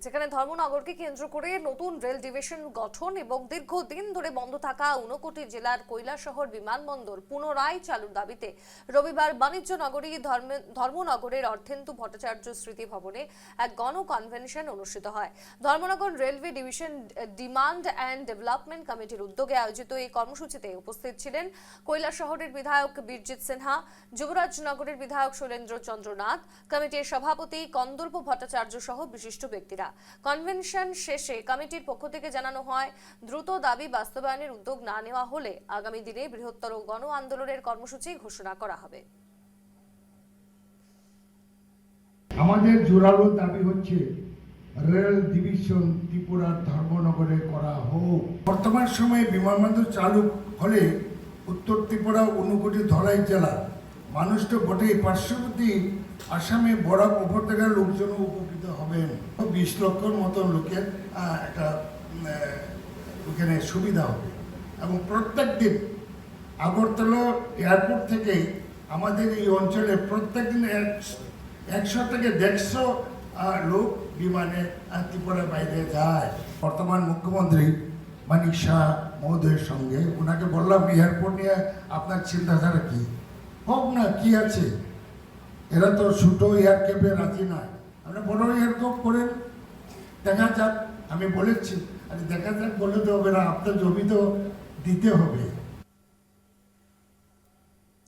যেখানে ধর্মনগরকে কেন্দ্র করে নতুন রেল ডিভিশন গঠন এবং দীর্ঘদিন ধরে বন্ধ থাকা ঊনকোটি জেলার কৈলাসহর বিমানবন্দর পুনরায় চালুর দাবিতে রবিবার বাণিজ্য নগরী ধর্মনগরের অর্থেন্দু ভট্টাচার্য স্মৃতি ভবনে এক গণ কনভেনশন অনুষ্ঠিত হয়। Dharmanagar railway division demand and development কমিটির উদ্যোগে আয়োজিত এই কর্মসূচিতে উপস্থিত ছিলেন কৈলাসহরের বিধায়ক বীরজিৎ সিনহা, যুবরাজনগরের বিধায়ক শৈলেন্দ্র চন্দ্র নাথ, কমিটির সভাপতি কন্দর্প ভট্টাচার্য সহ বিশিষ্ট ব্যক্তিরা। কনভেনশন শেষে কমিটির পক্ষ থেকে জানানো হয়, দ্রুত দাবি বাস্তবায়নের উদ্যোগ না নেওয়া হলে আগামী দিনে বৃহত্তর গণ আন্দোলনের কর্মসূচি ঘোষণা করা হবে। আমাদের জোরালো দাবি হচ্ছে রেল ডিভিশন ত্রিপুরার ধর্মনগরে করা হোক। বর্তমান সময়ে বিমানবন্দর চালু হলে উত্তর ত্রিপুরা ঊনকোটি ধলাই জেলা মানুষ তো বটেই, পার্শ্ববর্তী আসামে বরাক উপত্যকার লোকজন উপকৃত হবেন। 20 লক্ষর মতন লোকের একটা ওখানে সুবিধা হবে এবং প্রত্যেক দিন আগরতলা এয়ারপোর্ট থেকে আমাদের এই অঞ্চলে প্রত্যেক দিন 100 থেকে 150 লোক বিমানে ত্রিপুরার বাইরে যায়। বর্তমান মুখ্যমন্ত্রী মানিক শাহ মহোদয়ের সঙ্গে ওনাকে বললাম, এয়ারপোর্ট নিয়ে আপনার চিন্তাধারা কি? হোক না, কি আছে, এরা তো ছোটো এয়ারক্রাফটে রাজি নয়, আমরা বড় এয়ারক্রাফট করেন, দেখা যাক। আমি বলেছি, আরে দেখা যাক বলে তো হবে না, আপনার জমি তো দিতে হবে।